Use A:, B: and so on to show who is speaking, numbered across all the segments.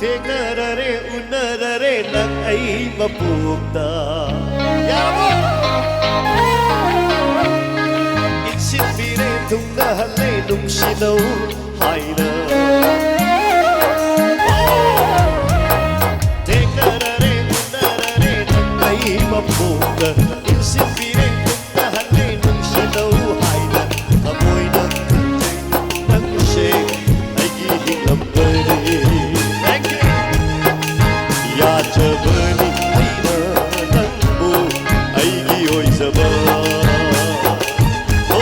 A: ꯊꯦꯡꯅꯔꯔꯦ ꯎꯅꯔꯔꯦ ꯅꯪ ꯑꯩ ꯃꯄꯣꯛꯇ ꯌꯥꯔꯕꯣ ꯏꯟꯁꯤꯟꯕꯤꯔꯦ ꯊꯨꯡꯅꯍꯜꯂꯦ ꯅꯨꯡꯁꯤꯅꯧ ꯍꯥꯏꯅ ꯊꯦꯡꯅꯔꯔꯦ ꯎꯅꯔꯔꯦ ꯅꯪ ꯑꯩ ꯃꯄꯣꯛꯇ 인신비래 뚱따할래 눈시도 하이나 가보이는 그때 당시 아이기 힐럼버리 야저버니 아이나 낭부 아이기 오이서버 오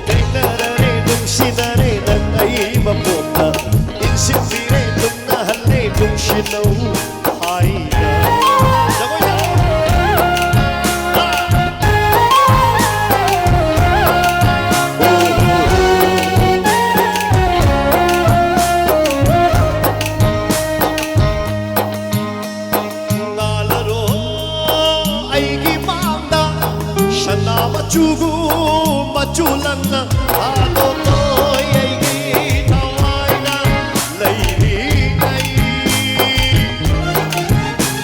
A: 땡나라래 눈시나래 난 아이만 본다 인신비래 뚱따할래 눈시도 하이나 주고 맞출란나 아도 너에게 나와이나 레이리 나이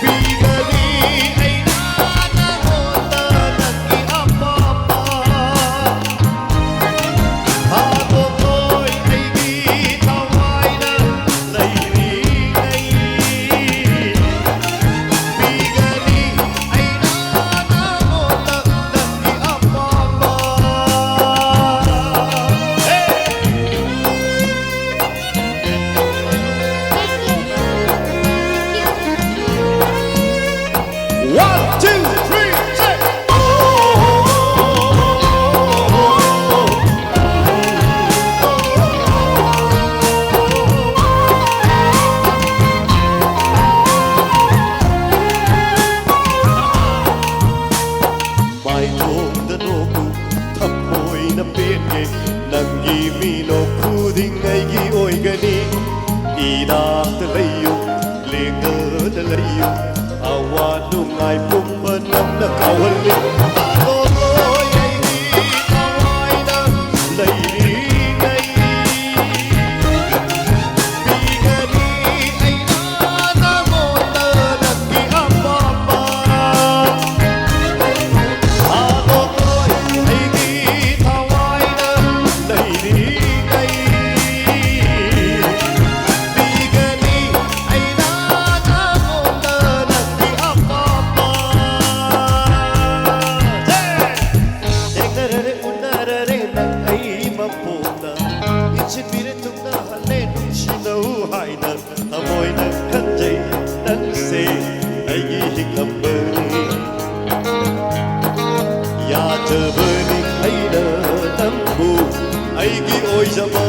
A: 비가니 아이나 나온다 난기 아빠빠 아도 너에게 나와이나 레이리 나이 비가니 아이나 나온다 One, two, three, say. Mai thôn đã nô cụ thắp hồi nằm bên ghế nằm ghi mi nô cụ thì ngay ghi ôi gà ni y đà tờ lấy yêu lê ngơ tờ lấy yêu awa nungai pumba nam na kawali alo loy ai ni kawai na leiri ngai bigani ai na mota naki amma alo loy ai ni kawai na leiri ngai bigani ai na mota naki amma mapunta insinbire tungnahalle nungsinau haina amoyna kanjay nangse aigi hiklambani yajabani aina nambu aigi oizama